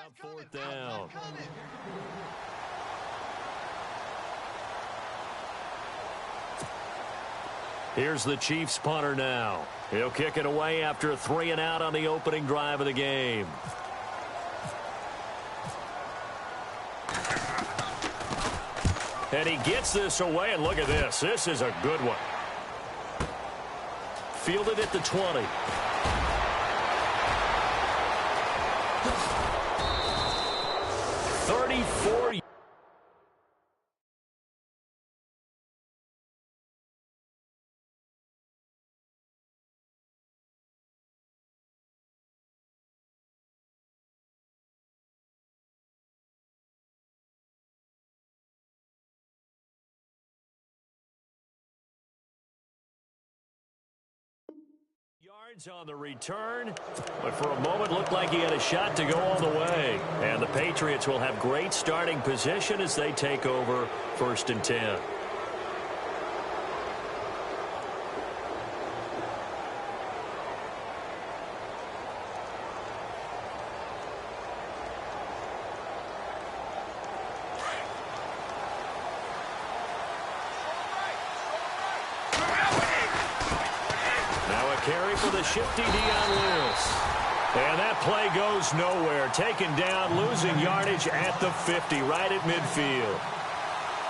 up fourth down. Here's the Chiefs punter now. He'll kick it away after a 3-and-out on the opening drive of the game. And he gets this away, and look at this. This is a good one. Fielded at the 20. Yards on the return, but for a moment looked like he had a shot to go all the way. And the Patriots will have great starting position as they take over 1st and 10. Carry for the shifty Dion Lewis. And that play goes nowhere. Taken down, losing yardage at the 50, right at midfield.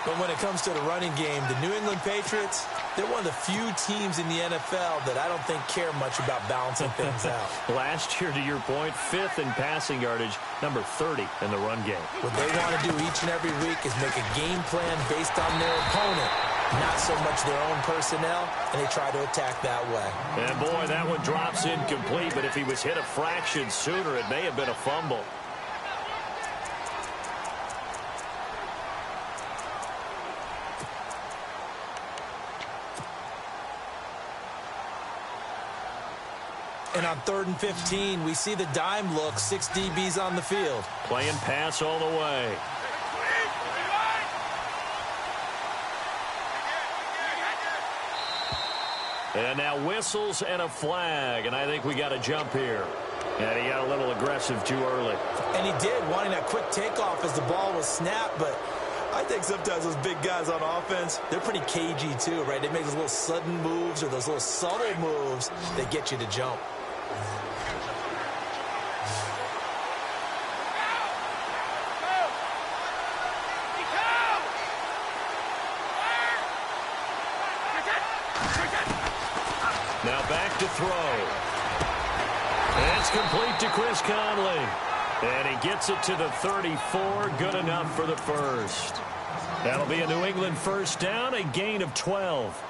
But when it comes to the running game, the New England Patriots, they're one of the few teams in the NFL that I don't think care much about balancing things out. Last year, to your point, 5th in passing yardage, number 30 in the run game. What they want to do each and every week is make a game plan based on their opponent, not so much their own personnel, and they try to attack that way. And boy, that one drops incomplete, but if he was hit a fraction sooner, it may have been a fumble. And on 3rd and 15, we see the dime look, 6 DBs on the field. Playing pass all the way. And now whistles and a flag, and I think we got a jump here. And he got a little aggressive too early. And he did, wanting that quick takeoff as the ball was snapped, but I think sometimes those big guys on offense, they're pretty cagey too, right? They make those little sudden moves or those little subtle moves that get you to jump. Now back to throw. And it's complete to Chris Conley. And he gets it to the 34. Good enough for the first. That'll be a New England first down, a gain of 12.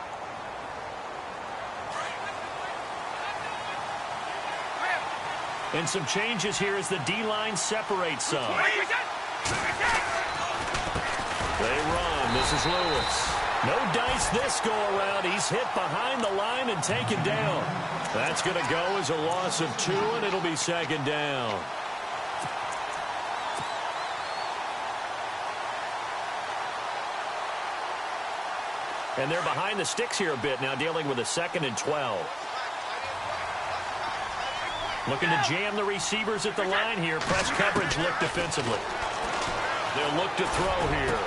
And some changes here as the D-line separates some. They run. This is Lewis. No dice this go-around. He's hit behind the line and taken down. That's going to go as a loss of 2, and it'll be 2nd down. And they're behind the sticks here a bit now, dealing with a 2nd and 12. Looking to jam the receivers at the line here. Press coverage look defensively. They'll look to throw here.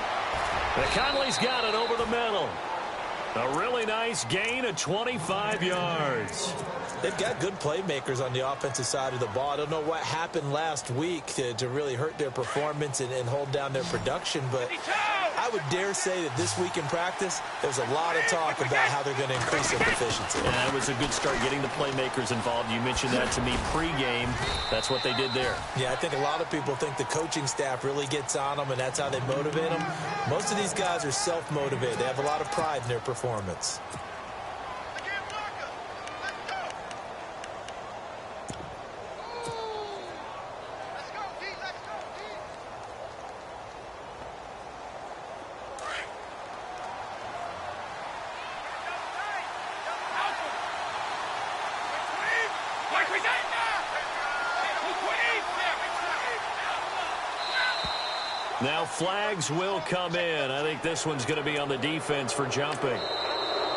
And Conley's got it over the middle. A really nice gain of 25 yards. They've got good playmakers on the offensive side of the ball. I don't know what happened last week to really hurt their performance and hold down their production, but I would dare say that this week in practice, there's a lot of talk about how they're going to increase their efficiency. And that was a good start getting the playmakers involved. You mentioned that to me pregame. That's what they did there. Yeah, I think a lot of people think the coaching staff really gets on them, and that's how they motivate them. Most of these guys are self-motivated. They have a lot of pride in their performance. Now flags will come in. I think this one's going to be on the defense for jumping.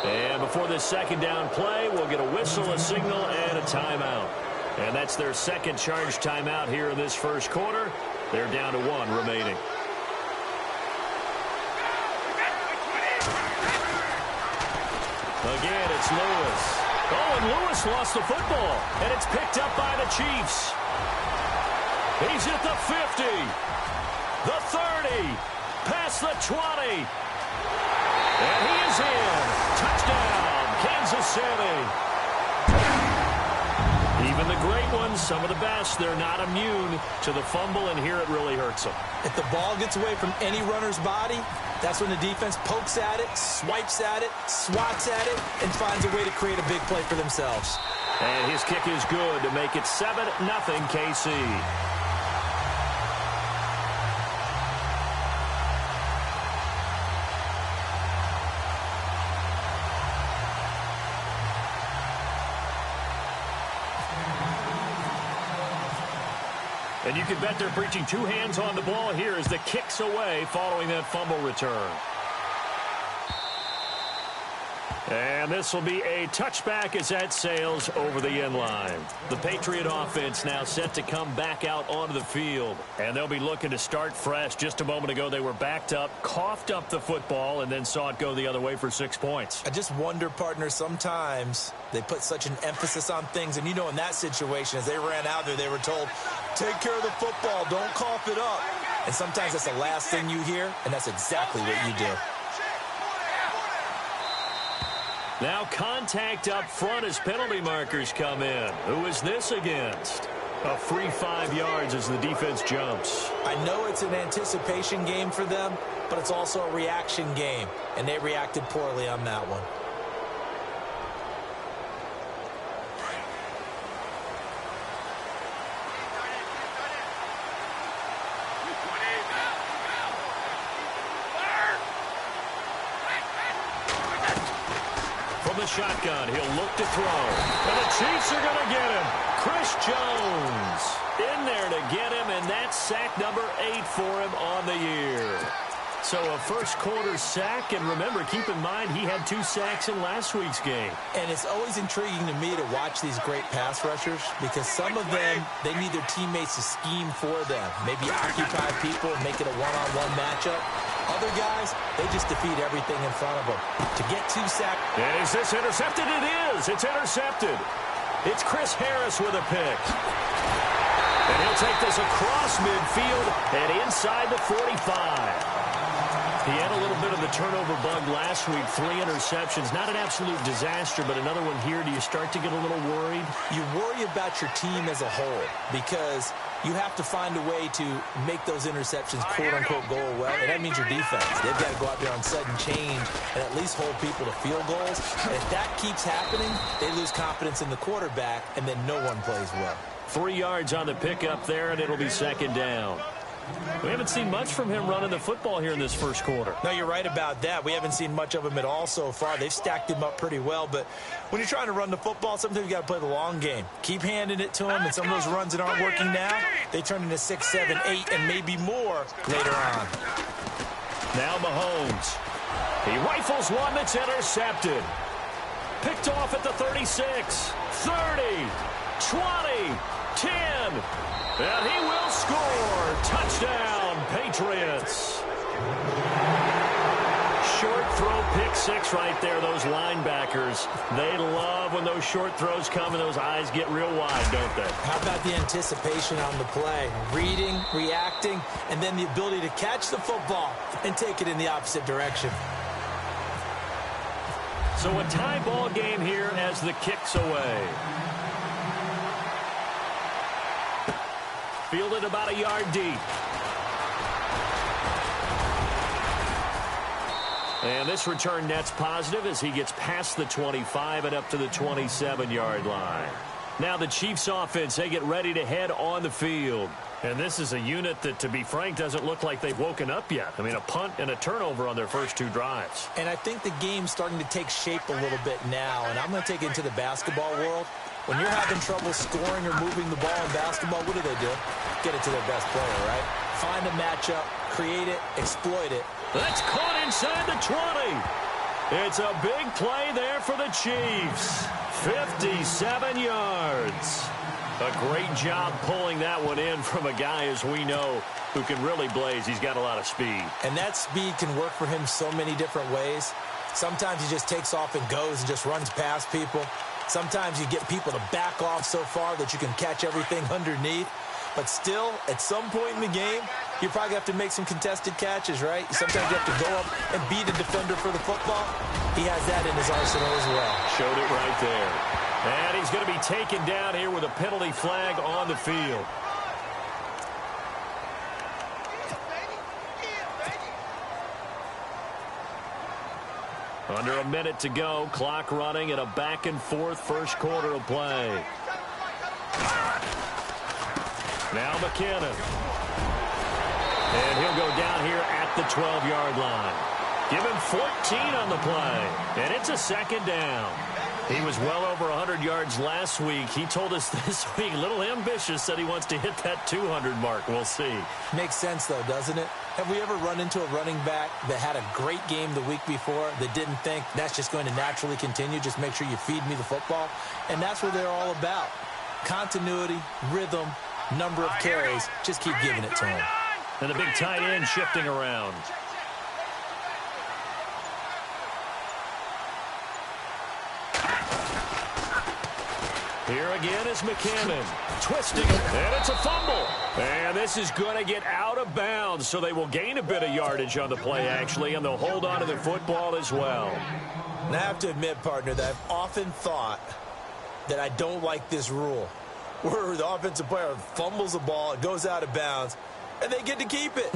And before this 2nd down play, we'll get a whistle, a signal, and a timeout. And that's their second charge timeout here in this first quarter. They're down to 1 remaining. Again, it's Lewis. Oh, and Lewis lost the football, and it's picked up by the Chiefs. He's at the 50, the 30, past the 20. And he is in. Touchdown, Kansas City. Even the great ones, some of the best, they're not immune to the fumble, and here it really hurts them. If the ball gets away from any runner's body, that's when the defense pokes at it, swipes at it, swats at it, and finds a way to create a big play for themselves. And his kick is good to make it 7-0 KC. And you can bet they're preaching 2 hands on the ball here as the kick's away following that fumble return. And this will be a touchback as that sails over the end line. The Patriot offense now set to come back out onto the field. And they'll be looking to start fresh. Just a moment ago, they were backed up, coughed up the football, and then saw it go the other way for 6 points. I just wonder, partner, sometimes they put such an emphasis on things. And, you know, in that situation, as they ran out there, they were told, take care of the football, don't cough it up. And sometimes that's the last thing you hear, and that's exactly what you do. Now contact up front as penalty markers come in. Who is this against? A free 5 yards as the defense jumps. I know it's an anticipation game for them, but it's also a reaction game, and they reacted poorly on that one. Shotgun, he'll look to throw. And the Chiefs are going to get him. Chris Jones in there to get him, and that's sack number 8 for him on the year. So a first quarter sack, and remember, keep in mind, he had 2 sacks in last week's game. And it's always intriguing to me to watch these great pass rushers because some of them, they need their teammates to scheme for them. Maybe occupy people and make it a one-on-one matchup. Other guys, they just defeat everything in front of them. To get 2 sacks. And is this intercepted? It is. It's intercepted. It's Chris Harris with a pick. And he'll take this across midfield and inside the 45. He had a little bit of the turnover bug last week, 3 interceptions. Not an absolute disaster, but another one here. Do you start to get a little worried? You worry about your team as a whole because you have to find a way to make those interceptions, quote-unquote, go away. And that means your defense. They've got to go out there on sudden change and at least hold people to field goals. And if that keeps happening, they lose confidence in the quarterback, and then no one plays well. 3 yards on the pickup there, and it'll be 2nd down. We haven't seen much from him running the football here in this first quarter. No, you're right about that. We haven't seen much of him at all so far. They've stacked him up pretty well, but when you're trying to run the football, sometimes you got to play the long game. Keep handing it to him, and some of those runs that aren't working now, they turn into 6, 7, 8, and maybe more later on. Now Mahomes. He rifles one that's intercepted. Picked off at the 36, 30, 20, 10. And he will score. Touchdown, Patriots. Short throw, pick 6 right there. Those linebackers, they love when those short throws come and those eyes get real wide, don't they? How about the anticipation on the play? Reading, reacting, and then the ability to catch the football and take it in the opposite direction. So a tie ball game here as the kick's away. Fielded about a yard deep. And this return net's positive as he gets past the 25 and up to the 27-yard line. Now the Chiefs offense, they get ready to head on the field. And this is a unit that, to be frank, doesn't look like they've woken up yet. I mean, a punt and a turnover on their first 2 drives. And I think the game's starting to take shape a little bit now. And I'm going to take it into the basketball world. When you're having trouble scoring or moving the ball in basketball, what do? Get it to their best player, right? Find a matchup, create it, exploit it. That's caught inside the 20. It's a big play there for the Chiefs. 57 yards. A great job pulling that one in from a guy, as we know, who can really blaze. He's got a lot of speed. And that speed can work for him so many different ways. Sometimes he just takes off and goes and just runs past people. Sometimes you get people to back off so far that you can catch everything underneath. But still, at some point in the game, you probably have to make some contested catches, right? Sometimes you have to go up and beat a defender for the football. He has that in his arsenal as well. Showed it right there. And he's going to be taken down here with a penalty flag on the field. Under a minute to go. Clock running at a back-and-forth first quarter of play. Now McKinnon. And he'll go down here at the 12-yard line. Give him 14 on the play. And it's a second down. He was well over 100 yards last week. He told us this week, a little ambitious, said he wants to hit that 200 mark. We'll see. Makes sense, though, doesn't it? Have we ever run into a running back that had a great game the week before that didn't think that's just going to naturally continue? Just make sure you feed me the football. And that's what they're all about. Continuity, rhythm, number of carries. Just keep giving it to him. And the big tight end shifting around. Here again is McKinnon. Twisting it, and it's a fumble. And this is going to get out of bounds, so they will gain a bit of yardage on the play, actually, and they'll hold on to the football as well. And I have to admit, partner, that I've often thought that I don't like this rule, where the offensive player fumbles the ball, it goes out of bounds, and they get to keep it.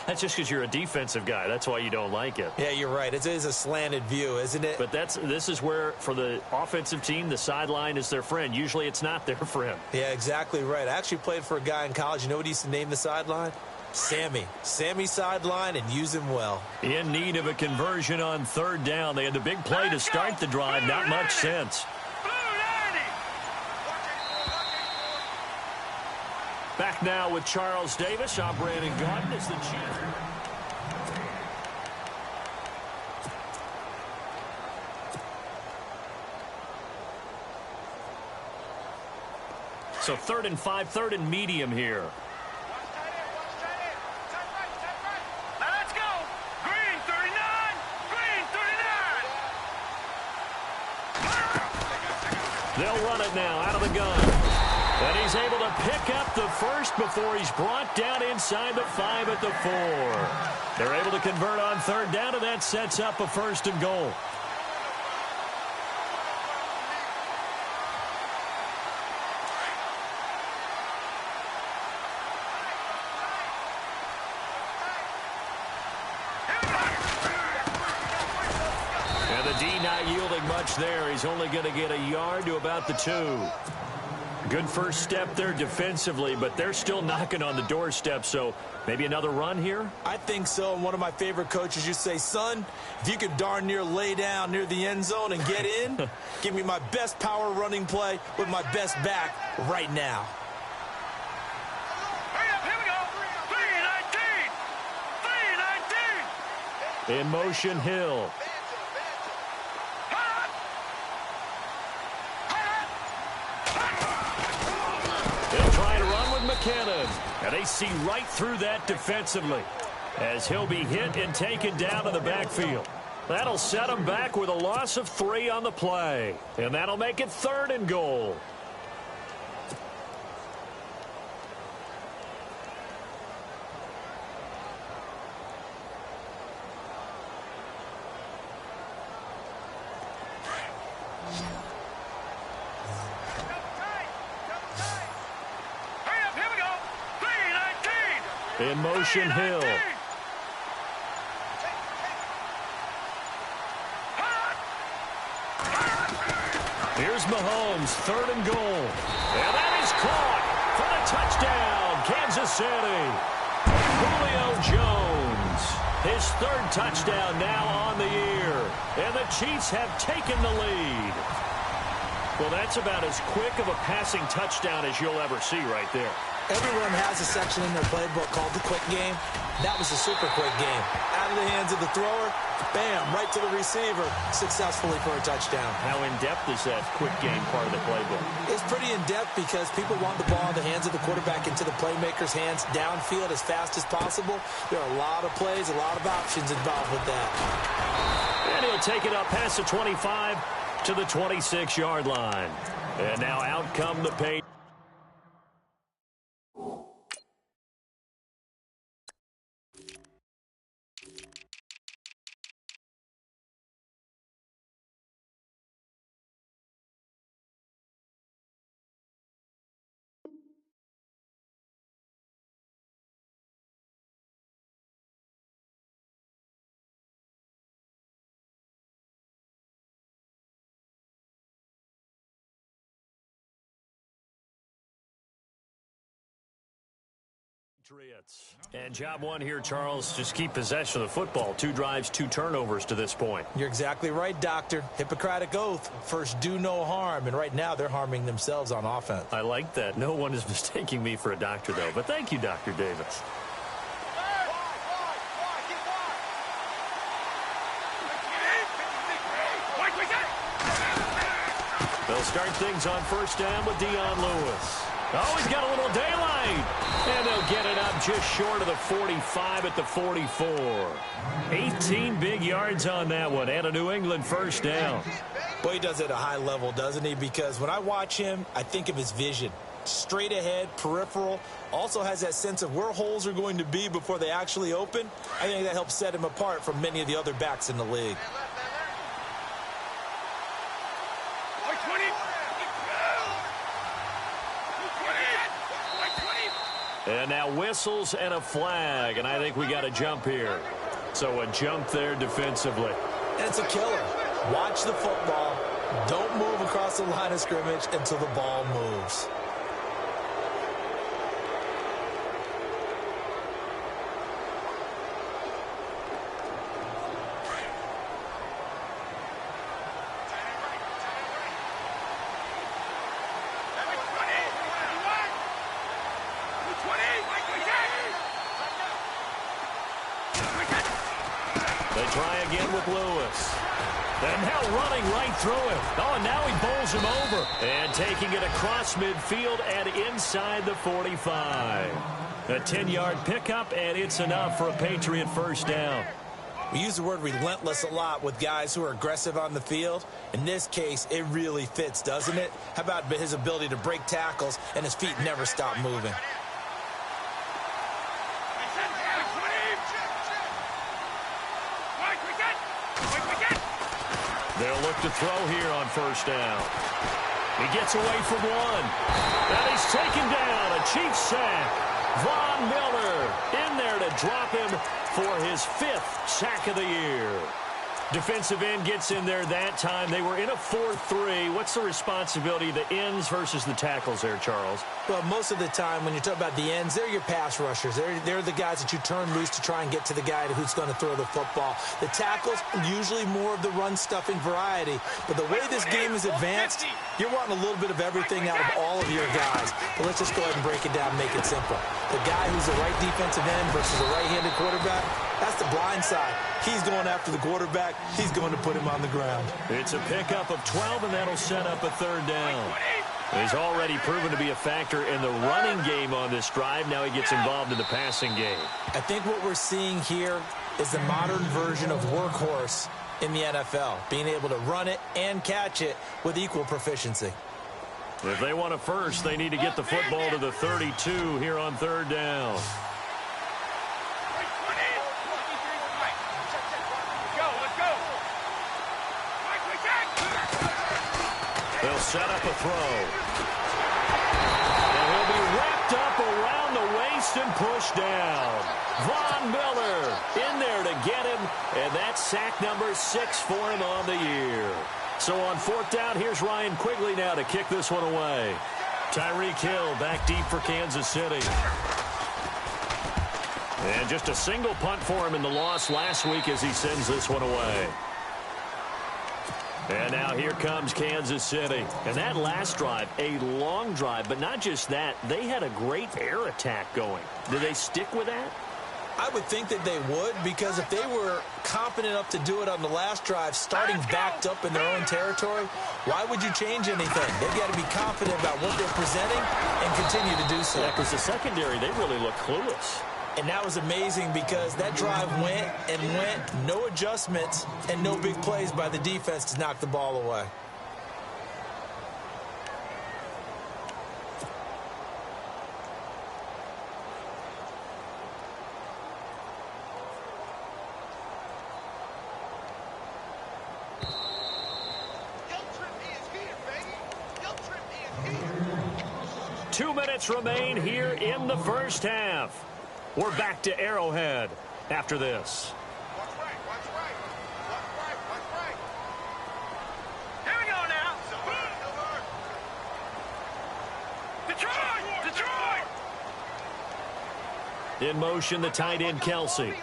That's just because you're a defensive guy. That's why you don't like it. Yeah, you're right. It is a slanted view, isn't it? But this is where, for the offensive team, the sideline is their friend. Usually it's not their friend. Yeah, exactly right. I actually played for a guy in college. You know what he used to name the sideline? Sammy. Sammy sideline, and use him well. In need of a conversion on third down. They had the big play to start the drive. Not much sense. Back now with Charles Davis. I'm Brandon Gaudin as the Chiefs. So 3rd and 5, 3rd and medium here. Now let's go. Green 39. Green 39. They'll run it now out of the gun. And he's able to pick up the first before he's brought down inside the 5 at the 4. They're able to convert on third down, and that sets up a 1st and goal. And the D not yielding much there. He's only going to get a yard to about the 2. Good first step there defensively, but they're still knocking on the doorstep, so maybe another run here? I think so, and one of my favorite coaches used to say, son, if you could darn near lay down near the end zone and get in, give me my best power running play with my best back right now. Hurry up, here we go. 319. 319. In motion, Hill. McKinnon, and they see right through that defensively as he'll be hit and taken down to the backfield. That'll set him back with a loss of 3 on the play, and that'll make it 3rd and goal. In motion, Hill. Here's Mahomes, 3rd and goal. And that is caught for the touchdown, Kansas City. Julio Jones, his 3rd touchdown now on the year. And the Chiefs have taken the lead. Well, that's about as quick of a passing touchdown as you'll ever see right there. Everyone has a section in their playbook called the quick game. That was a super quick game. Out of the hands of the thrower, bam, right to the receiver, successfully for a touchdown. How in-depth is that quick game part of the playbook? It's pretty in-depth because people want the ball in the hands of the quarterback into the playmaker's hands downfield as fast as possible. There are a lot of plays, a lot of options involved with that. And he'll take it up past the 25 to the 26-yard line. And now out come the Patriots. And job one here, Charles, just keep possession of the football. 2 drives, 2 turnovers to this point. You're exactly right, Doctor. Hippocratic oath. First, do no harm. And right now, they're harming themselves on offense. I like that. No one is mistaking me for a doctor, though. But thank you, Dr. Davis. They'll start things on first down with Dion Lewis. Oh, he's got a little daylight. And they'll get it up just short of the 45 at the 44. 18 big yards on that one and a New England first down. Boy, he does it at a high level, doesn't he? Because when I watch him, I think of his vision. Straight ahead, peripheral, also has that sense of where holes are going to be before they actually open. I think that helps set him apart from many of the other backs in the league. And now whistles and a flag, and I think we got a jump here. So a jump there defensively. And it's a killer. Watch the football. Don't move across the line of scrimmage until the ball moves. And now running right through him. Oh, and now he bowls him over. And taking it across midfield and inside the 45. A 10-yard pickup, and it's enough for a Patriot first down. We use the word relentless a lot with guys who are aggressive on the field. In this case, it really fits, doesn't it? How about his ability to break tackles and his feet never stop moving? They'll look to throw here on first down. He gets away from one. And he's taken down. A Chiefs sack. Von Miller in there to drop him for his 5th sack of the year. Defensive end gets in there that time. They were in a 4-3. What's the responsibility of the ends versus the tackles there, Charles? Well, most of the time when you talk about the ends, they're your pass rushers. They're the guys that you turn loose to try and get to the guy who's going to throw the football. The tackles, usually more of the run-stuffing variety. But the way this game is advanced, you're wanting a little bit of everything out of all of your guys. But let's just go ahead and break it down and make it simple. The guy who's the right defensive end versus a right-handed quarterback, that's the blind side. He's going after the quarterback. He's going to put him on the ground. It's a pickup of 12, and that'll set up a 3rd down. He's already proven to be a factor in the running game on this drive. Now he gets involved in the passing game. I think what we're seeing here is the modern version of workhorse in the NFL, being able to run it and catch it with equal proficiency. If they want a first, they need to get the football to the 32 here on 3rd down. They'll set up a throw. And he'll be wrapped up around the waist and pushed down. Von Miller in there to get him, and that's sack number 6 for him on the year. So on 4th down, here's Ryan Quigley now to kick this one away. Tyreek Hill back deep for Kansas City. And just a single punt for him in the loss last week as he sends this one away. And now here comes Kansas City. And that last drive, a long drive, but not just that. They had a great air attack going. Do they stick with that? I would think that they would, because if they were confident enough to do it on the last drive, starting backed up in their own territory, why would you change anything? They've got to be confident about what they're presenting and continue to do so. Yeah, because the secondary, they really look clueless. And that was amazing because that drive went and went, no adjustments, and no big plays by the defense to knock the ball away. Two minutes remain here in the first half. We're back to Arrowhead after this. Watch right, watch right. Watch right, watch right. Here we go now. Detroit! Detroit! In motion, the tight end, Kelsey.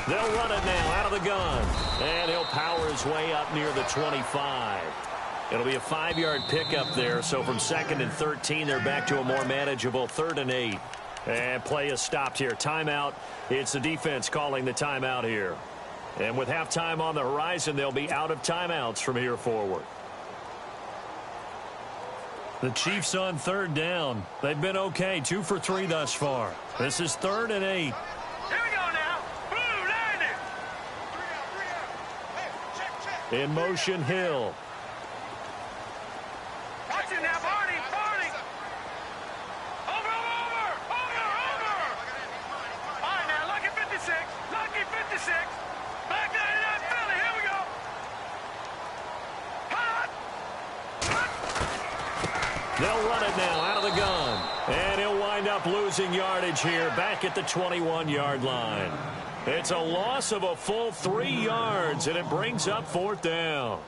They'll run it now out of the gun. And he'll power his way up near the 25. It'll be a 5-yard pickup there. So from 2nd and 13, they're back to a more manageable 3rd and 8. And play is stopped here. Timeout. It's the defense calling the timeout here. And with halftime on the horizon, they'll be out of timeouts from here forward. The Chiefs on 3rd down. They've been okay. 2 for 3 thus far. This is 3rd and 8. In motion, Hill. Watch it now, Barney! Over! All right, now, lucky 56. Back 99, Philly, here we go. They'll run it now out of the gun. And he'll wind up losing yardage here back at the 21-yard line. It's a loss of a full 3 yards, and it brings up 4th down.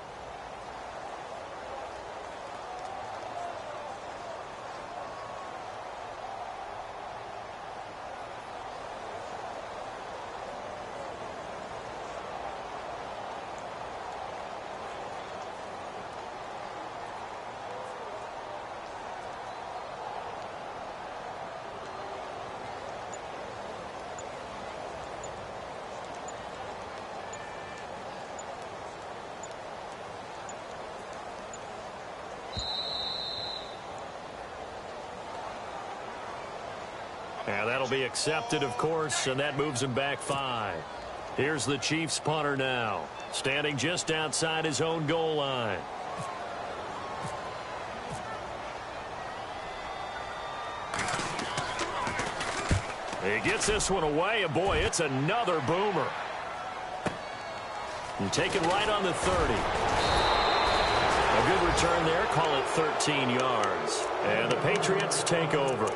And that'll be accepted, of course, and that moves him back 5. Here's the Chiefs punter now, standing just outside his own goal line. He gets this one away, and boy, it's another boomer. And taken right on the 30. A good return there, call it 13 yards. And the Patriots take over.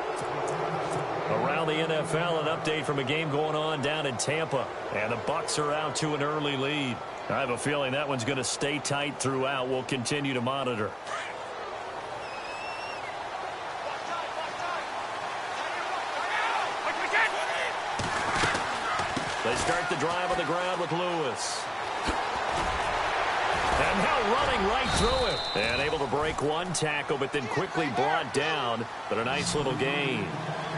Around the NFL, an update from a game going on down in Tampa. And the Bucs are out to an early lead. I have a feeling that one's going to stay tight throughout. We'll continue to monitor. They start the drive on the ground with Lewis. And now running right through it. And able to break one tackle, but then quickly brought down. But a nice little gain.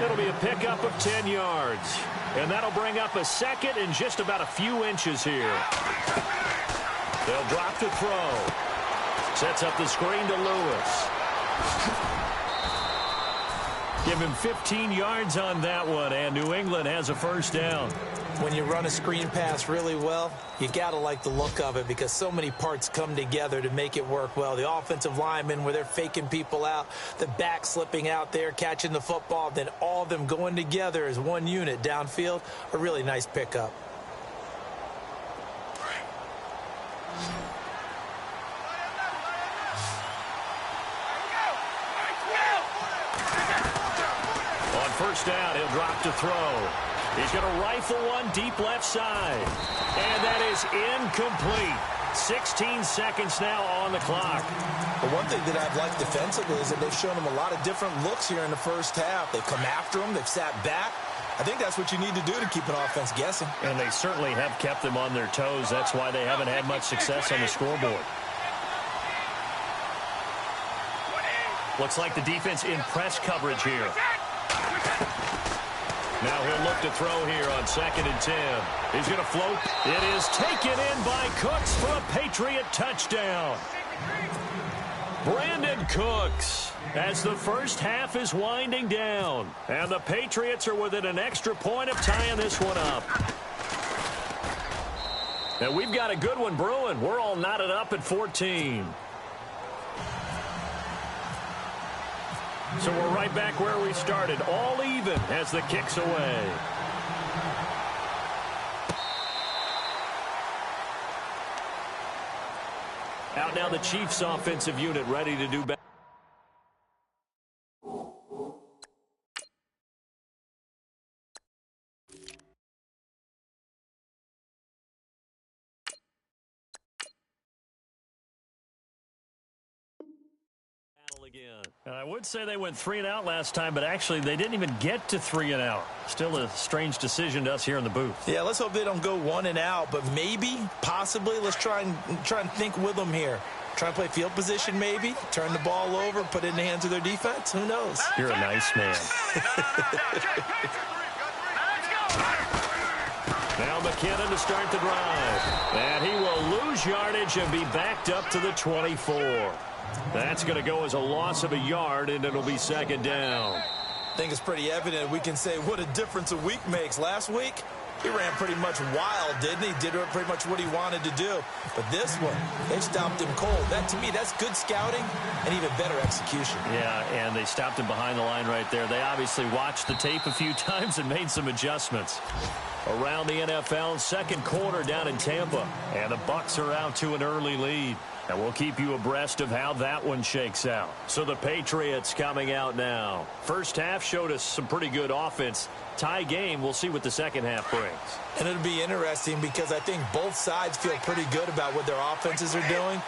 It'll be a pickup of 10 yards. And that'll bring up a 2nd and just about a few inches here. They'll drop to throw. Sets up the screen to Lewis. Give him 15 yards on that one, and New England has a 1st down. When you run a screen pass really well, you got to like the look of it because so many parts come together to make it work well. The offensive linemen, where they're faking people out, the back slipping out there, catching the football, then all of them going together as one unit downfield, a really nice pickup. On 1st down, he'll drop to throw. He's going to rifle one deep left side. And that is incomplete. 16 seconds now on the clock. The one thing that I've liked defensively is that they've shown him a lot of different looks here in the first half. They've come after him. They've sat back. I think that's what you need to do to keep an offense guessing. And they certainly have kept them on their toes. That's why they haven't had much success on the scoreboard. Looks like the defense in press coverage here. Now he'll look to throw here on 2nd and 10. He's going to float. It is taken in by Cooks for a Patriot touchdown. Brandon Cooks, as the first half is winding down. And the Patriots are within an extra point of tying this one up. And we've got a good one brewing. We're all knotted up at 14. So we're right back where we started, all even as the kick's away. Out now the Chiefs offensive unit ready to do better. Again. I would say they went 3-and-out last time, but actually they didn't even get to 3-and-out. Still a strange decision to us here in the booth. Yeah, let's hope they don't go 1-and-out, but maybe, possibly, let's try and think with them here. Try and play field position maybe, turn the ball over, put it in the hands of their defense. Who knows? You're a nice man. Now McKinnon to start the drive. And he will lose yardage and be backed up to the 24. That's going to go as a loss of a yard, and it'll be 2nd down. I think it's pretty evident. We can say what a difference a week makes. Last week, he ran pretty much wild, didn't he? Did pretty much what he wanted to do. But this one, they stopped him cold. That, to me, that's good scouting and even better execution. Yeah, and they stopped him behind the line right there. They obviously watched the tape a few times and made some adjustments. Around the NFL, 2nd quarter down in Tampa. And the Bucs are out to an early lead. And we'll keep you abreast of how that one shakes out. So the Patriots coming out now. First half showed us some pretty good offense. Tie game, we'll see what the second half brings. And it'll be interesting because I think both sides feel pretty good about what their offenses are doing.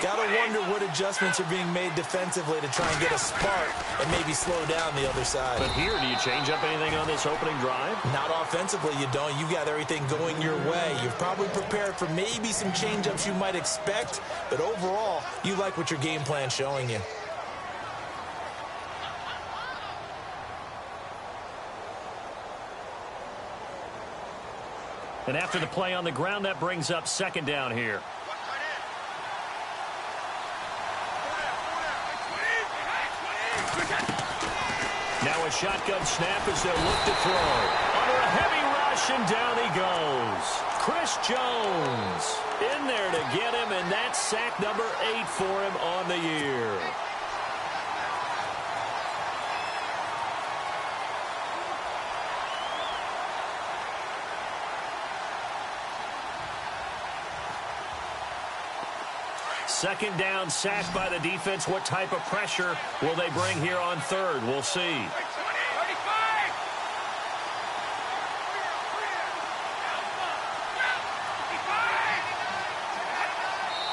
Got to wonder what adjustments are being made defensively to try and get a spark and maybe slow down the other side. But here, do you change up anything on this opening drive? Not offensively, you don't. You've got everything going your way. You've probably prepared for maybe some change-ups you might expect, but overall, you like what your game plan's showing you. And after the play on the ground, that brings up 2nd down here. Now a shotgun snap as they'll look to throw. Under a heavy rush, and down he goes. Chris Jones in there to get him, and that's sack number 8 for him on the year. Second down, sacked by the defense. What type of pressure will they bring here on 3rd? We'll see.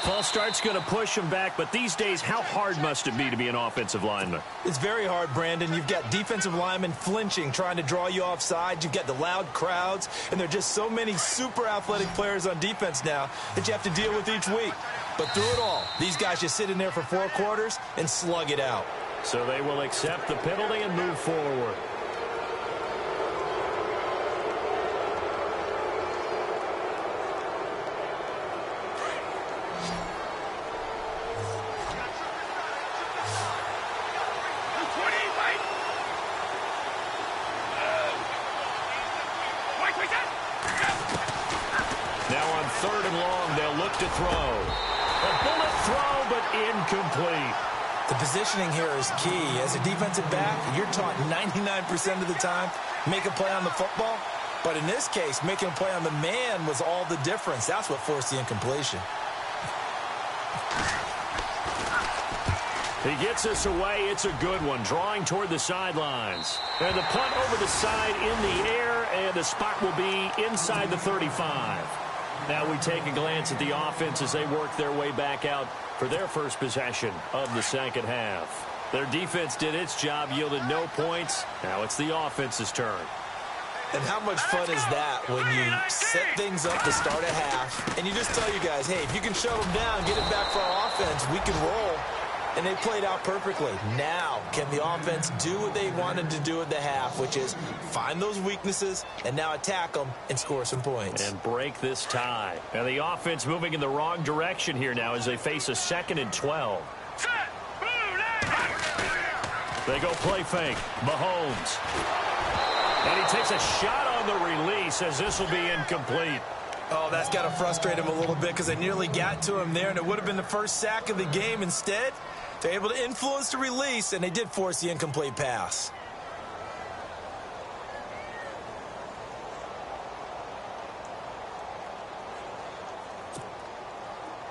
False start's going to push him back, but these days, how hard must it be to be an offensive lineman? It's very hard, Brandon. You've got defensive linemen flinching, trying to draw you offside. You've got the loud crowds, and there are just so many super athletic players on defense now that you have to deal with each week. But through it all, these guys just sit in there for 4 quarters and slug it out. So they will accept the penalty and move forward. Now on 3rd and long, they'll look to throw. A bullet throw, but incomplete. The positioning here is key. As a defensive back, you're taught 99% of the time, make a play on the football. But in this case, making a play on the man was all the difference. That's what forced the incompletion. He gets us away. It's a good one. Drawing toward the sidelines. And the punt over the side in the air, and the spot will be inside the 35. Now we take a glance at the offense as they work their way back out for their first possession of the second half. Their defense did its job, yielded no points. Now it's the offense's turn. And how much fun is that when you set things up to start a half, and you just tell you guys, hey, if you can shut them down, get it back for our offense, we can roll. And they played out perfectly. Now, can the offense do what they wanted to do at the half, which is find those weaknesses and now attack them and score some points. And break this tie. And the offense moving in the wrong direction here now as they face a 2nd and 12. They go play fake. Mahomes. And he takes a shot on the release as this will be incomplete. Oh, that's got to frustrate him a little bit because they nearly got to him there, and it would have been the first sack of the game. Instead, they're able to influence the release, and they did force the incomplete pass.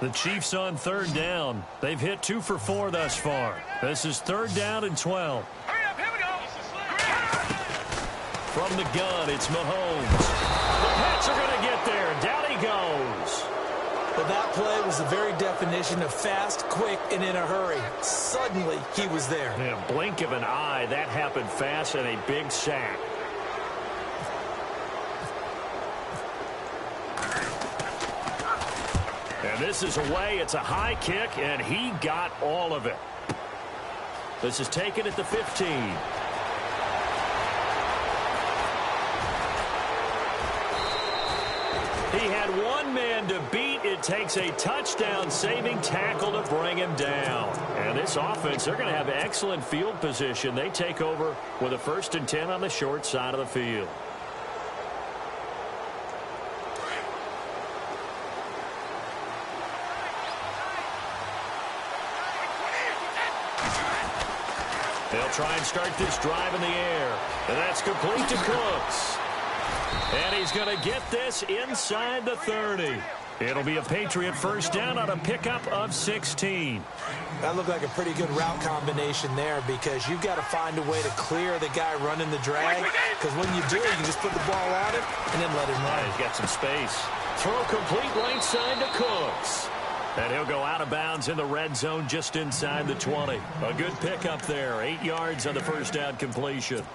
The Chiefs on 3rd down. They've hit 2 for 4 thus far. This is 3rd down and 12. Hurry up, here we go. From the gun, it's Mahomes. The Pats are going to get there. Down he goes. But that play was the very definition of fast, quick, and in a hurry. Suddenly, he was there. In a blink of an eye, that happened fast and a big sack. And this is away. It's a high kick, and he got all of it. This is taken at the 15. He had one man to beat. It takes a touchdown-saving tackle to bring him down. And this offense, they're going to have excellent field position. They take over with a 1st and 10 on the short side of the field. They'll try and start this drive in the air. And that's complete to Cooks. And he's going to get this inside the 30. It'll be a Patriot 1st down on a pickup of 16. That looked like a pretty good route combination there because you've got to find a way to clear the guy running the drag. Because when you do, you can just put the ball on him and then let him run. He's got some space. Throw complete right side to Cooks. And he'll go out of bounds in the red zone just inside the 20. A good pickup there. 8 yards on the 1st down completion.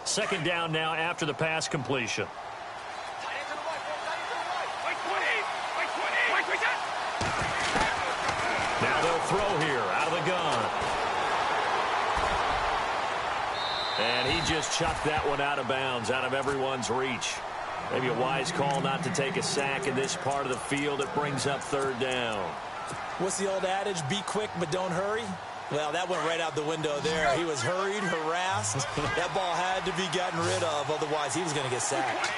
Second down now after the pass completion. Now they'll throw here out of the gun. And he just chucked that one out of bounds, out of everyone's reach. Maybe a wise call not to take a sack in this part of the field. It brings up 3rd down. What's the old adage? Be quick, but don't hurry. Well, that went right out the window there. He was hurried, harassed. That ball had to be gotten rid of. Otherwise, he was going to get sacked.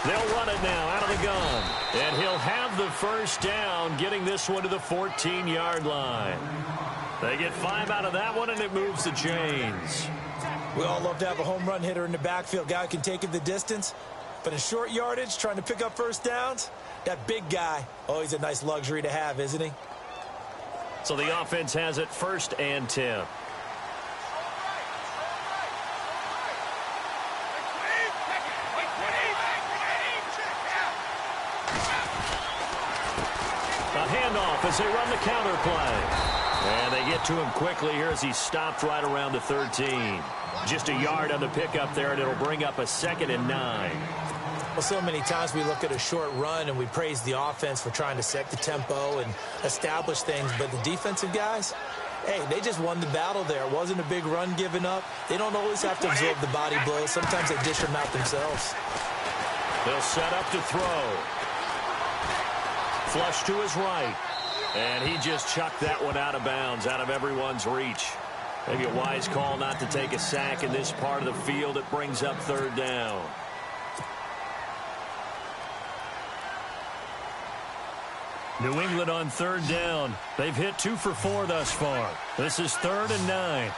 They'll run it now out of the gun. And he'll have the 1st down, getting this one to the 14-yard line. They get 5 out of that one, and it moves the chains. We all love to have a home run hitter in the backfield. Guy who can take it the distance. But in short yardage, trying to pick up 1st downs, that big guy, oh, he's a nice luxury to have, isn't he? So the offense has it 1st and 10. A handoff as they run the counter play. And they get to him quickly here as he stopped right around the 13. Just a yard on the pickup there, and it'll bring up a 2nd and 9. Well, so many times we look at a short run and we praise the offense for trying to set the tempo and establish things. But the defensive guys, hey, they just won the battle there. It wasn't a big run given up. They don't always have to absorb the body blows. Sometimes they dish them out themselves. They'll set up to throw. Flush to his right. And he just chucked that one out of bounds, out of everyone's reach. Maybe a wise call not to take a sack in this part of the field. It brings up 3rd down. New England on 3rd down. They've hit 2 for 4 thus far. This is 3rd and 9.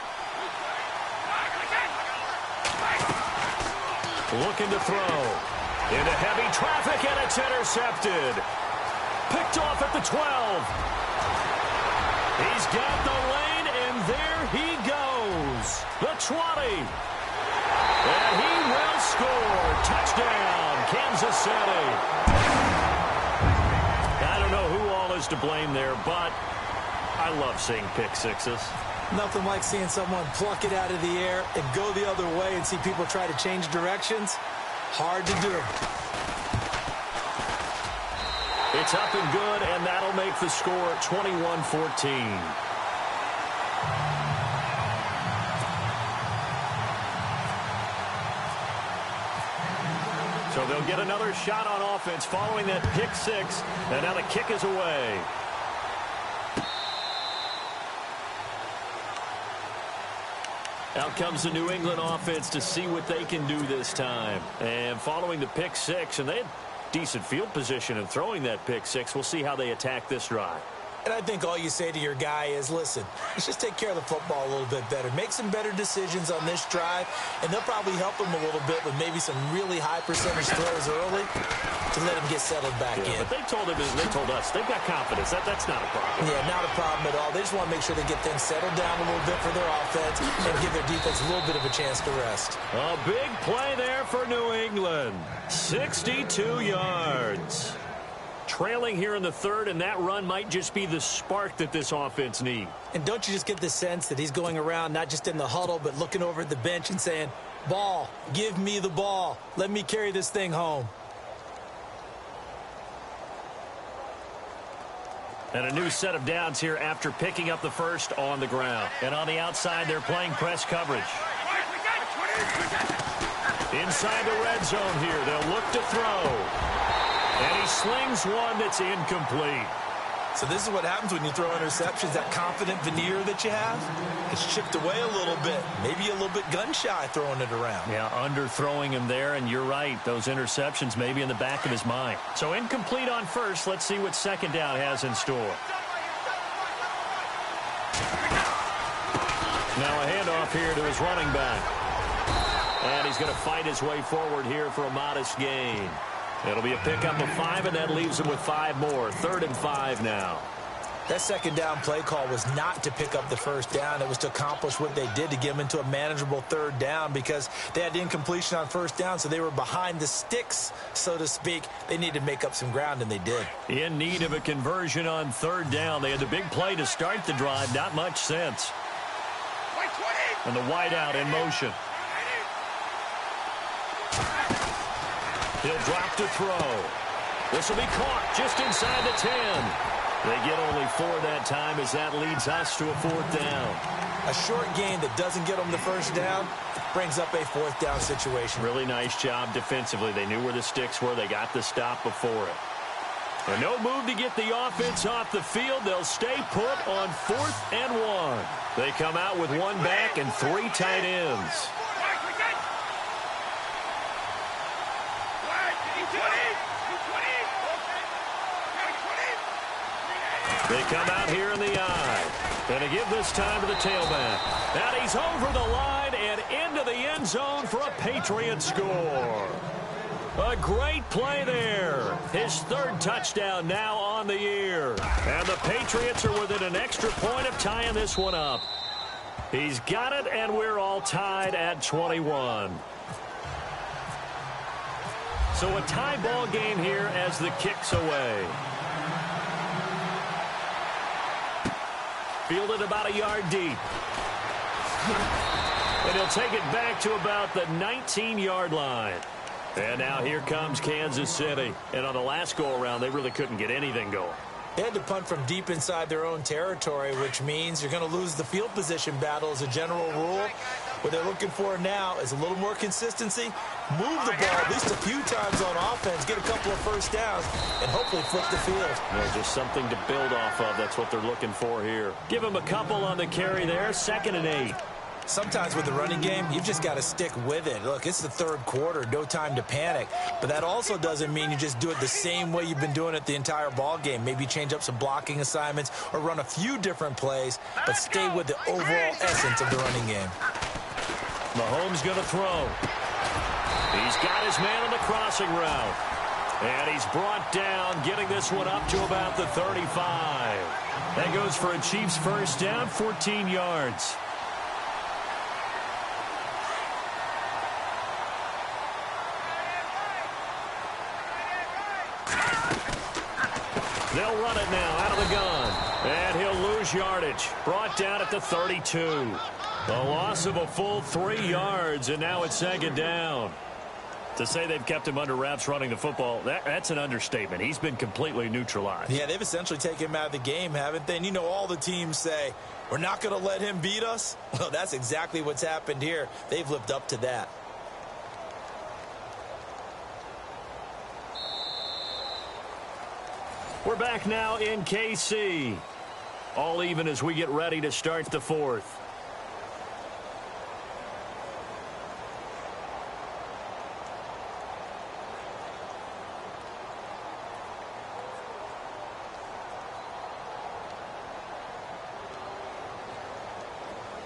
Looking to throw. Into heavy traffic, and it's intercepted. Picked off at the 12. He's got the lane, and there he goes. The 20. And he will score. Touchdown, Kansas City. I don't know who all is to blame there, but I love seeing pick sixes. Nothing like seeing someone pluck it out of the air and go the other way and see people try to change directions. Hard to do. It's up and good, and that'll make the score 21-14. So they'll get another shot on offense following that pick six, and now the kick is away. Out comes the New England offense to see what they can do this time. And following the pick six, and they had decent field position in throwing that pick six. We'll see how they attack this drive. And I think all you say to your guy is, listen, let's just take care of the football a little bit better. Make some better decisions on this drive, and they'll probably help him a little bit with maybe some really high percentage throws early to let him get settled back in. But they told us, they've got confidence. That's not a problem. Yeah, not a problem at all. They just want to make sure they get things settled down a little bit for their offense and give their defense a little bit of a chance to rest. A big play there for New England. 62 yards. Trailing here in the third, and that run might just be the spark that this offense needs. And don't you just get the sense that he's going around not just in the huddle, but looking over at the bench and saying, ball, give me the ball. Let me carry this thing home. And a new set of downs here after picking up the first on the ground. And on the outside, they're playing press coverage. Inside the red zone here, they'll look to throw. And he slings one that's incomplete. So this is what happens when you throw interceptions. That confident veneer that you have, it's chipped away a little bit. Maybe a little bit gun-shy throwing it around. Yeah, underthrowing him there, and you're right. Those interceptions may be in the back of his mind. So incomplete on first. Let's see what second down has in store. Now a handoff here to his running back. And he's going to fight his way forward here for a modest gain. It'll be a pickup of 5, and that leaves him with 5 more. 3rd and 5 now. That second down play call was not to pick up the first down. It was to accomplish what they did, to get them into a manageable 3rd down, because they had the incompletion on first down, so they were behind the sticks, so to speak. They needed to make up some ground, and they did. In need of a conversion on 3rd down. They had the big play to start the drive. Not much sense. And the wideout in motion. He'll drop to throw. This will be caught just inside the 10. They get only 4 that time as that leads us to a 4th down. A short gain that doesn't get them the first down brings up a 4th down situation. Really nice job defensively. They knew where the sticks were. They got the stop before it. And no move to get the offense off the field. They'll stay put on 4th and 1. They come out with 1 back and 3 tight ends. They come out here in the eye. And to give this time to the tailback. And he's over the line and into the end zone for a Patriot score. A great play there. His 3rd touchdown now on the year. And the Patriots are within an extra point of tying this one up. He's got it, and we're all tied at 21. So a tie ball game here as the kick's away. Fielded about a yard deep. And he'll take it back to about the 19-yard line. And now here comes Kansas City. And on the last go-around, they really couldn't get anything going. They had to punt from deep inside their own territory, which means you're going to lose the field position battle as a general rule. What they're looking for now is a little more consistency, move the ball at least a few times on offense, get a couple of first downs, and hopefully flip the field. Yeah, just something to build off of. That's what they're looking for here. Give them a couple on the carry there, 2nd and 8. Sometimes with the running game, you've just got to stick with it. Look, it's the 3rd quarter, no time to panic. But that also doesn't mean you just do it the same way you've been doing it the entire ball game. Maybe change up some blocking assignments or run a few different plays, but stay with the overall essence of the running game. Mahomes going to throw. He's got his man on the crossing route. And he's brought down, getting this one up to about the 35. That goes for a Chiefs first down, 14 yards. They'll run it now out of the gun. And he'll lose yardage. Brought down at the 32. A loss of a full 3 yards, and now it's second down. To say they've kept him under wraps running the football, that's an understatement. He's been completely neutralized. Yeah, they've essentially taken him out of the game, haven't they? And you know all the teams say, we're not going to let him beat us. Well, that's exactly what's happened here. They've lived up to that. We're back now in KC. All even as we get ready to start the fourth.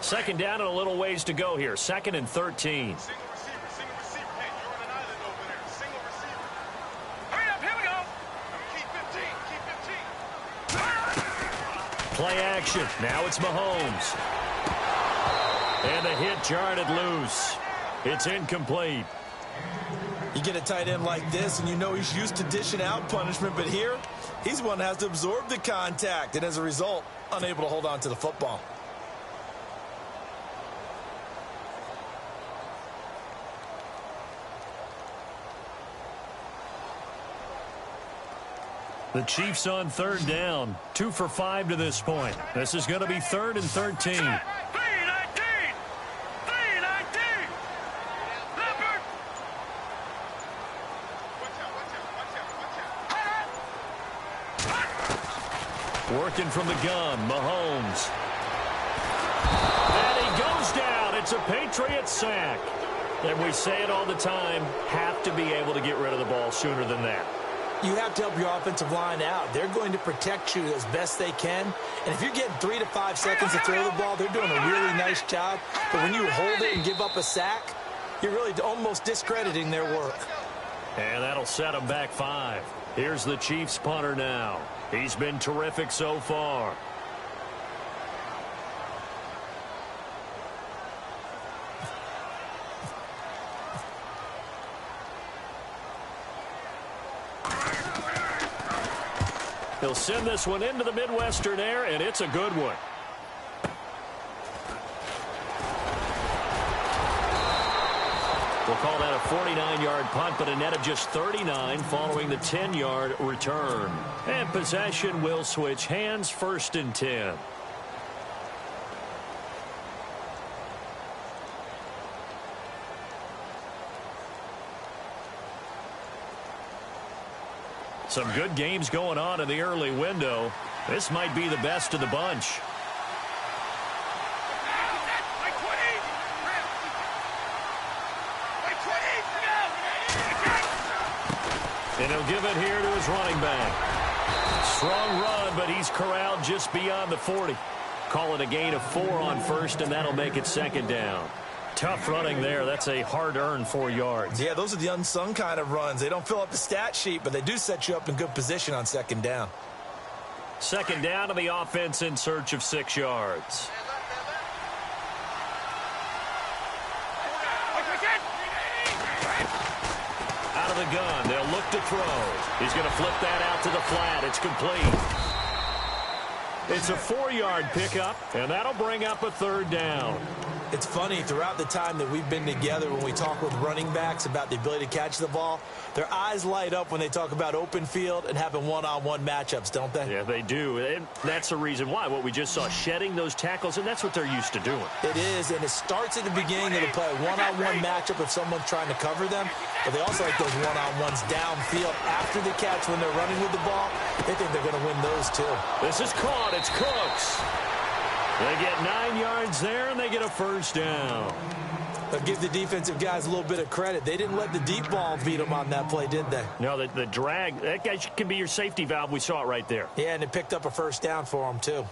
Second down and a little ways to go here. 2nd and 13. Single receiver. Hey, you're on an island over there. Single receiver. Hurry up, here we go. Keep 15. Play action. Now it's Mahomes. And the hit jarred loose. It's incomplete. You get a tight end like this, and you know he's used to dishing out punishment, but here, he's the one that has to absorb the contact, and as a result, unable to hold on to the football. The Chiefs on 3rd down. 2 for 5 to this point. This is going to be 3rd and 13. 3-19. 3-19. Leopard. Watch out. Working from the gun, Mahomes. And he goes down. It's a Patriot sack. And we say it all the time, have to be able to get rid of the ball sooner than that. You have to help your offensive line out. They're going to protect you as best they can. And if you're getting 3 to 5 seconds to throw the ball, they're doing a really nice job. But when you hold it and give up a sack, you're really almost discrediting their work. And that'll set them back 5. Here's the Chiefs punter now. He's been terrific so far. He'll send this one into the Midwestern air, and it's a good one. We'll call that a 49-yard punt, but a net of just 39 following the 10-yard return. And possession will switch hands, 1st and 10. Some good games going on in the early window. This might be the best of the bunch. And he'll give it here to his running back. Strong run, but he's corralled just beyond the 40. Call it a gain of 4 on 1st, and that'll make it 2nd down. Tough running there. That's a hard-earned 4 yards. Yeah, those are the unsung kind of runs. They don't fill up the stat sheet, but they do set you up in good position on 2nd down. 2nd down to the offense in search of 6 yards. Out of the gun. They'll look to throw. He's going to flip that out to the flat. It's complete. It's a 4-yard pickup, and that'll bring up a 3rd down. It's funny, throughout the time that we've been together, when we talk with running backs about the ability to catch the ball, their eyes light up when they talk about open field and having one-on-one matchups, don't they? Yeah, they do. And that's the reason why. What we just saw, shedding those tackles, and that's what they're used to doing. It is, and it starts at the beginning of the play. One-on-one matchup if someone's trying to cover them, but they also like those one-on-ones downfield after the catch when they're running with the ball. They think they're going to win those, too. This is caught. It's Cooks. They get 9 yards there, and they get a 1st down. But give the defensive guys a little bit of credit. They didn't let the deep ball beat them on that play, did they? No, the drag, that guy can be your safety valve. We saw it right there. Yeah, and it picked up a 1st down for them, too.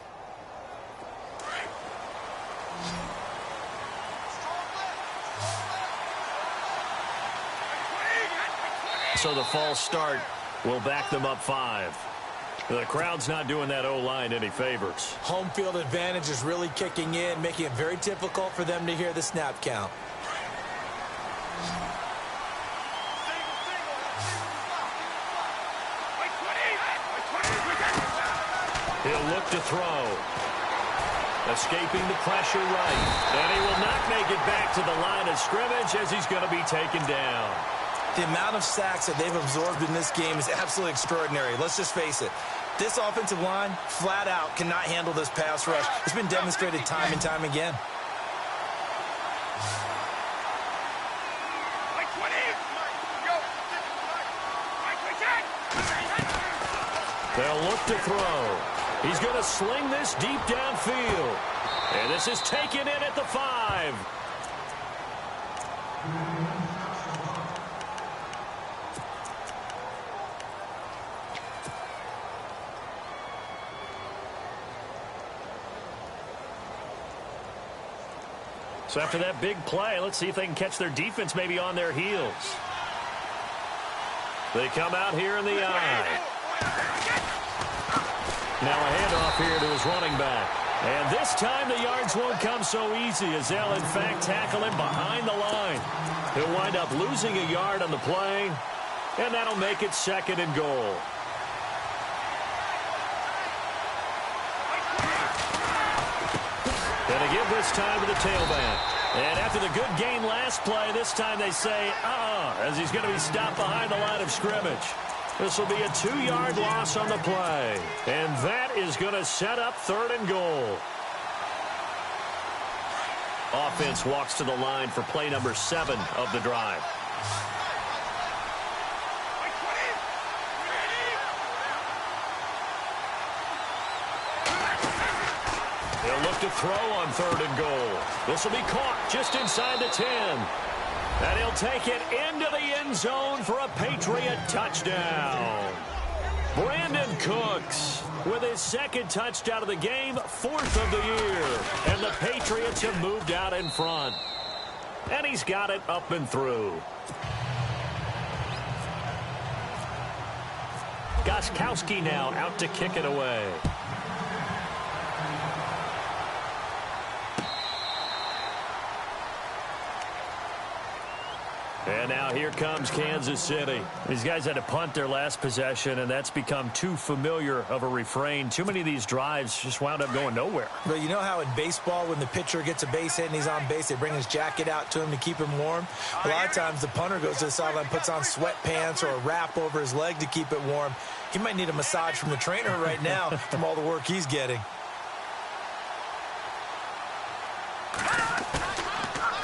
So the false start will back them up 5. The crowd's not doing that O-line any favors. Home field advantage is really kicking in, making it very difficult for them to hear the snap count. He'll look to throw. Escaping the pressure right. And he will not make it back to the line of scrimmage as he's going to be taken down. The amount of sacks that they've absorbed in this game is absolutely extraordinary. Let's just face it. This offensive line, flat out, cannot handle this pass rush. It's been demonstrated time and time again. They'll look to throw. He's going to sling this deep downfield. And this is taken in at the 5. So after that big play, let's see if they can catch their defense maybe on their heels. They come out here in the eye. Now a handoff here to his running back. And this time the yards won't come so easy as they'll in fact tackle him behind the line. He'll wind up losing a yard on the play, and that'll make it 2nd and goal. Gonna give this time to the tailback. And after the good gain last play, this time they say, as he's going to be stopped behind the line of scrimmage. This will be a 2-yard loss on the play. And that is going to set up 3rd and goal. Offense walks to the line for play number 7 of the drive. They'll look to throw on 3rd and goal. This will be caught just inside the 10. And he'll take it into the end zone for a Patriot touchdown. Brandon Cooks with his 2nd touchdown of the game, 4th of the year. And the Patriots have moved out in front. And he's got it up and through. Gostkowski now out to kick it away. And now here comes Kansas City. These guys had to punt their last possession, and that's become too familiar of a refrain. Too many of these drives just wound up going nowhere. But you know how in baseball, when the pitcher gets a base hit and he's on base, they bring his jacket out to him to keep him warm? A lot of times the punter goes to the sideline, puts on sweatpants or a wrap over his leg to keep it warm. He might need a massage from the trainer right now from all the work he's getting.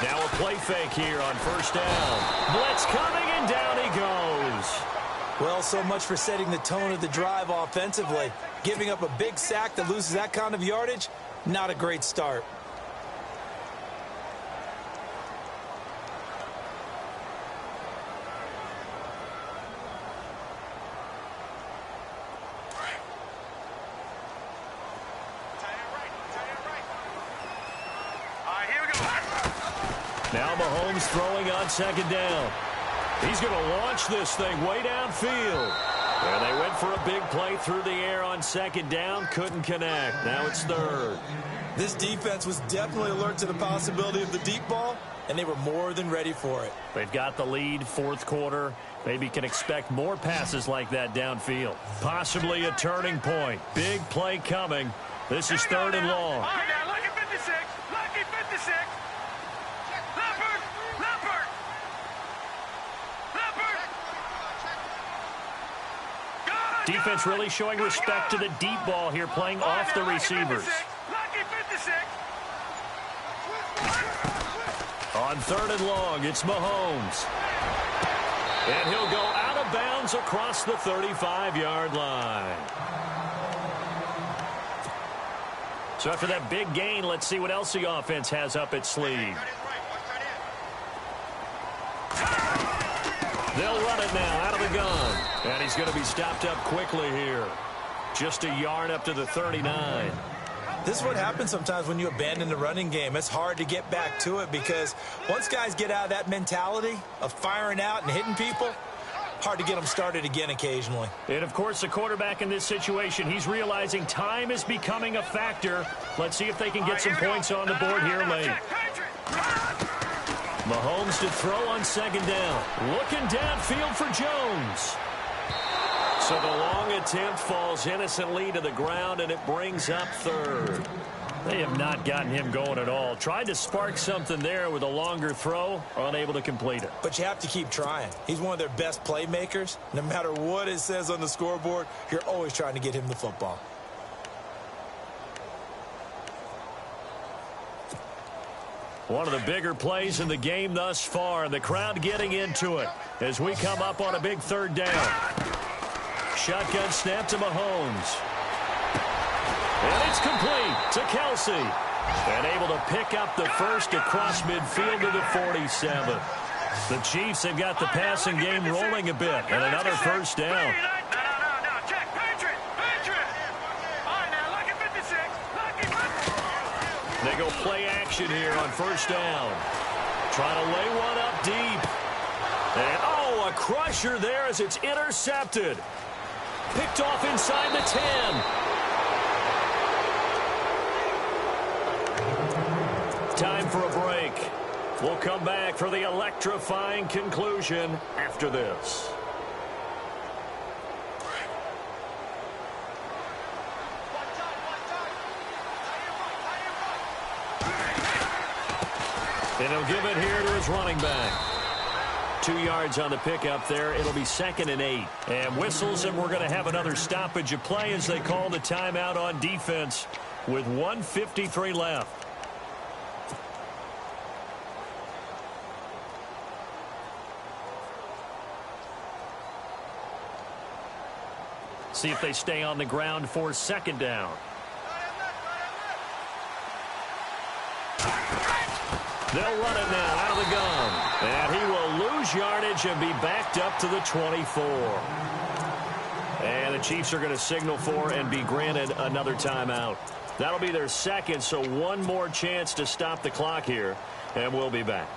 Now a play fake here on 1st down. Blitz coming, and down he goes. Well, so much for setting the tone of the drive offensively. Giving up a big sack that loses that kind of yardage, not a great start. Now Mahomes throwing on 2nd down. He's going to launch this thing way downfield. And they went for a big play through the air on 2nd down. Couldn't connect. Now it's 3rd. This defense was definitely alert to the possibility of the deep ball, and they were more than ready for it. They've got the lead, 4th quarter. Maybe can expect more passes like that downfield. Possibly a turning point. Big play coming. This is 3rd and long. Lucky 56. Lucky 56. Defense really showing respect to the deep ball here, playing off the receivers. On 3rd and long, it's Mahomes. And he'll go out of bounds across the 35-yard line. So after that big gain, let's see what else the offense has up its sleeve. They'll run it now out of the gun. And he's going to be stopped up quickly here. Just a yard up to the 39. This is what happens sometimes when you abandon the running game. It's hard to get back to it because once guys get out of that mentality of firing out and hitting people, hard to get them started again occasionally. And, of course, the quarterback in this situation, he's realizing time is becoming a factor. Let's see if they can get some points on the board here late. Mahomes to throw on 2nd down. Looking downfield for Jones. So the long attempt falls innocently to the ground, and it brings up third. They have not gotten him going at all. Tried to spark something there with a longer throw, unable to complete it. But you have to keep trying. He's one of their best playmakers. No matter what it says on the scoreboard, you're always trying to get him the football. One of the bigger plays in the game thus far. The crowd getting into it as we come up on a big third down. Shotgun snap to Mahomes. And it's complete to Kelsey. And able to pick up the first across midfield to the 47. The Chiefs have got the passing game rolling a bit. And another first down. No, check. Patriot. All right, now, look at 56. They go play action here on first down. Trying to lay one up deep. And, oh, a crusher there as it's intercepted. Picked off inside the 10. Time for a break. We'll come back for the electrifying conclusion after this. And he'll give it here to his running back. 2 yards on the pickup there. It'll be 2nd and 8. And whistles, and we're going to have another stoppage of play as they call the timeout on defense with 1:53 left. See if they stay on the ground for 2nd down. They'll run it now out of the gun. And he will lose yardage and be backed up to the 24. And the Chiefs are going to signal for and be granted another timeout. That'll be their second, so one more chance to stop the clock here. And we'll be back.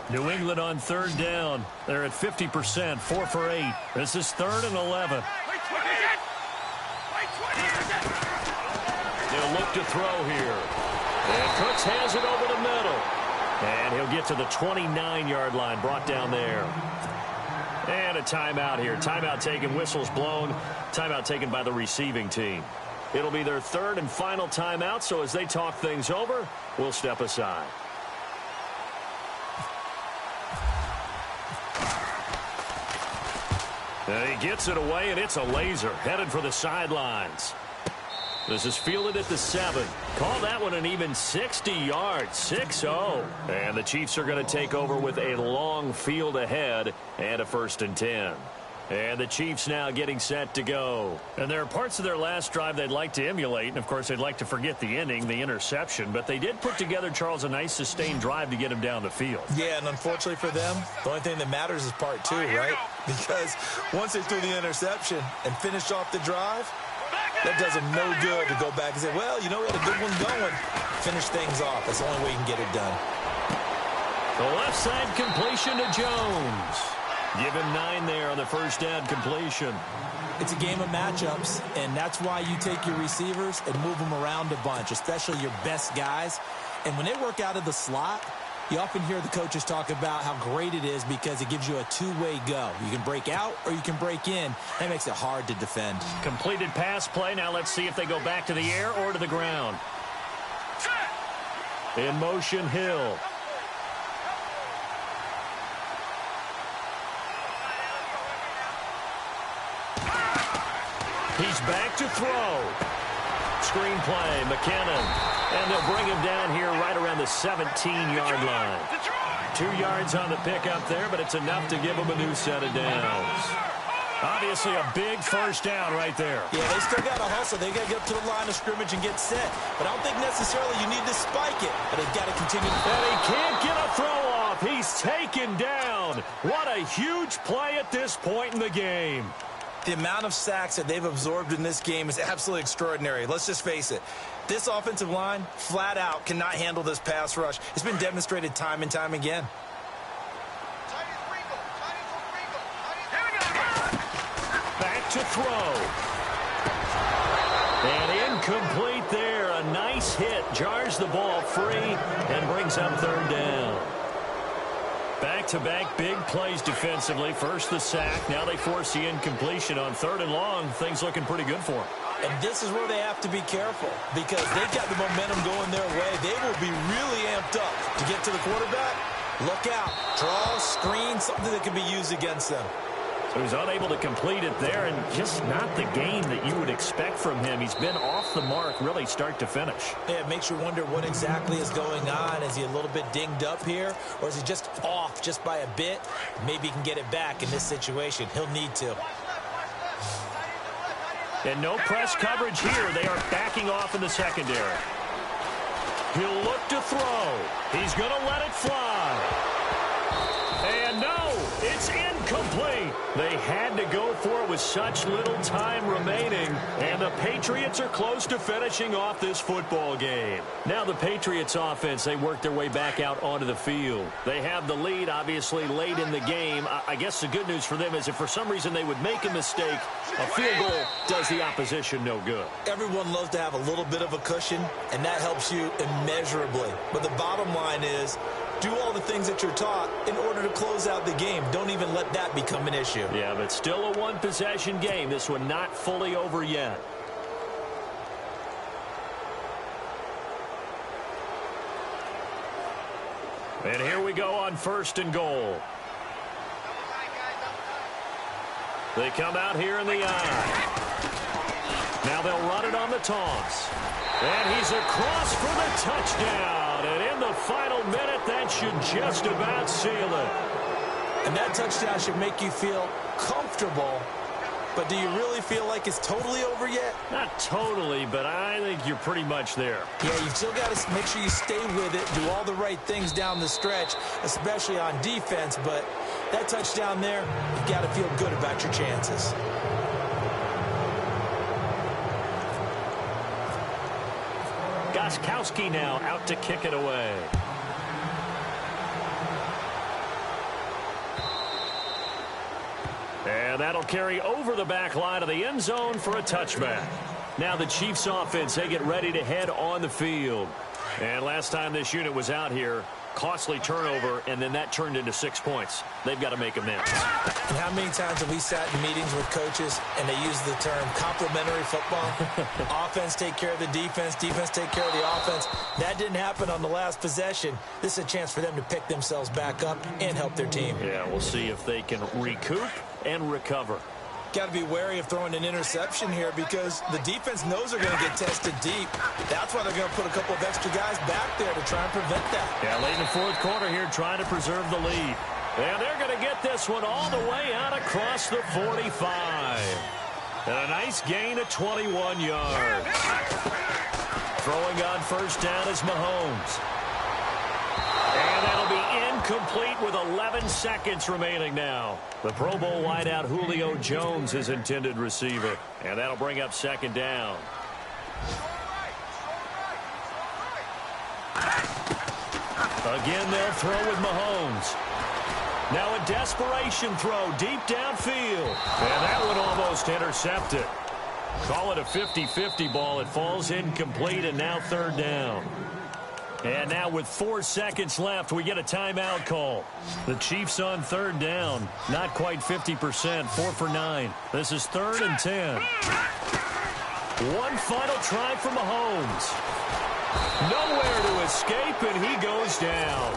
New England on 3rd down. They're at 50%, 4 for 8. This is 3rd and 11. They'll look to throw here. And Cooks has it over the middle. And he'll get to the 29-yard line, brought down there. And a timeout here. Timeout taken, whistles blown. Timeout taken by the receiving team. It'll be their 3rd and final timeout, so as they talk things over, we'll step aside. And he gets it away, and it's a laser headed for the sidelines. This is fielded at the 7. Call that one an even 60 yards, 6-0. And the Chiefs are going to take over with a long field ahead and a 1st and 10. And the Chiefs now getting set to go. And there are parts of their last drive they'd like to emulate. And, of course, they'd like to forget the ending, the interception. But they did put together, Charles, a nice sustained drive to get him down the field. Yeah, and unfortunately for them, the only thing that matters is part 2, right? Because once they threw the interception and finished off the drive, that does them no good to go back and say, well, you know, we had a good one going. Finish things off. That's the only way you can get it done. The left side completion to Jones. Give him 9 there on the first down completion. It's a game of matchups, and that's why you take your receivers and move them around a bunch, especially your best guys. And when they work out of the slot, you often hear the coaches talk about how great it is because it gives you a two-way go. You can break out or you can break in. That makes it hard to defend. Completed pass play. Now let's see if they go back to the air or to the ground. In motion, Hill. He's back to throw. Screenplay, McKinnon. And they'll bring him down here right around the 17-yard line. 2 yards on the pickup there, but it's enough to give him a new set of downs. Obviously a big first down right there. Yeah, they still got to hustle. They got to get up to the line of scrimmage and get set. But I don't think necessarily you need to spike it. But they've got to continue. And he can't get a throw off. He's taken down. What a huge play at this point in the game. The amount of sacks that they've absorbed in this game is absolutely extraordinary. Let's just face it. This offensive line, flat out, cannot handle this pass rush. It's been demonstrated time and time again. Back to throw. And incomplete there. A nice hit. Jars the ball free and brings up 3rd down. Back-to-back big plays defensively. First the sack. Now they force the incompletion on 3rd and long. Things looking pretty good for them. And this is where they have to be careful because they've got the momentum going their way. They will be really amped up to get to the quarterback. Look out. Draw, screen, something that can be used against them. So he's unable to complete it there, and just not the game that you would expect from him. He's been off the mark really start to finish. Yeah, it makes you wonder what exactly is going on. Is he a little bit dinged up here, or is he just off just by a bit? Maybe he can get it back in this situation. He'll need to. And no press coverage here. They are backing off in the secondary. He'll look to throw. He's going to let it fly. And no, it's incomplete. They had to go for it with such little time remaining. And the Patriots are close to finishing off this football game. Now the Patriots offense, they work their way back out onto the field. They have the lead, obviously, late in the game. I guess the good news for them is if for some reason they would make a mistake, a field goal does the opposition no good. Everyone loves to have a little bit of a cushion, and that helps you immeasurably. But the bottom line is, do all the things that you're taught in order to close out the game. Don't even let that become an issue. Yeah, but still a one-possession game. This one not fully over yet. And here we go on 1st and goal. They come out here in the eye. Now they'll run it on the toss. And he's across for the touchdown. And in the final minute, that should just about seal it. And that touchdown should make you feel comfortable. But do you really feel like it's totally over yet? Not totally, but I think you're pretty much there. Yeah, you've still got to make sure you stay with it, do all the right things down the stretch, especially on defense. But that touchdown there, you've got to feel good about your chances. Gostkowski now out to kick it away. And that'll carry over the back line of the end zone for a touchback. Now the Chiefs offense, they get ready to head on the field. And last time this unit was out here, costly turnover, and then that turned into 6 points. They've got to make amends. And how many times have we sat in meetings with coaches and they use the term complementary football? Offense take care of the defense, defense take care of the offense. That didn't happen on the last possession. This is a chance for them to pick themselves back up and help their team. Yeah, we'll see if they can recoup and recover. Got to be wary of throwing an interception here because the defense knows they're going to get tested deep. That's why they're going to put a couple of extra guys back there to try and prevent that. Yeah, late in the 4th quarter here, trying to preserve the lead. And they're going to get this one all the way out across the 45. And a nice gain of 21 yards. Throwing on 1st down is Mahomes. And that'll be incomplete with 11 seconds remaining now. The Pro Bowl wideout Julio Jones is intended receiver. And that'll bring up 2nd down. Again, they'll throw with Mahomes. Now a desperation throw deep downfield. And that one almost intercepted. Call it a 50-50 ball. It falls incomplete, and now 3rd down. And now with 4 seconds left, we get a timeout call. The Chiefs on 3rd down. Not quite 50%, 4 for 9. This is 3rd and 10. One final try for Mahomes. Nowhere to escape, and he goes down.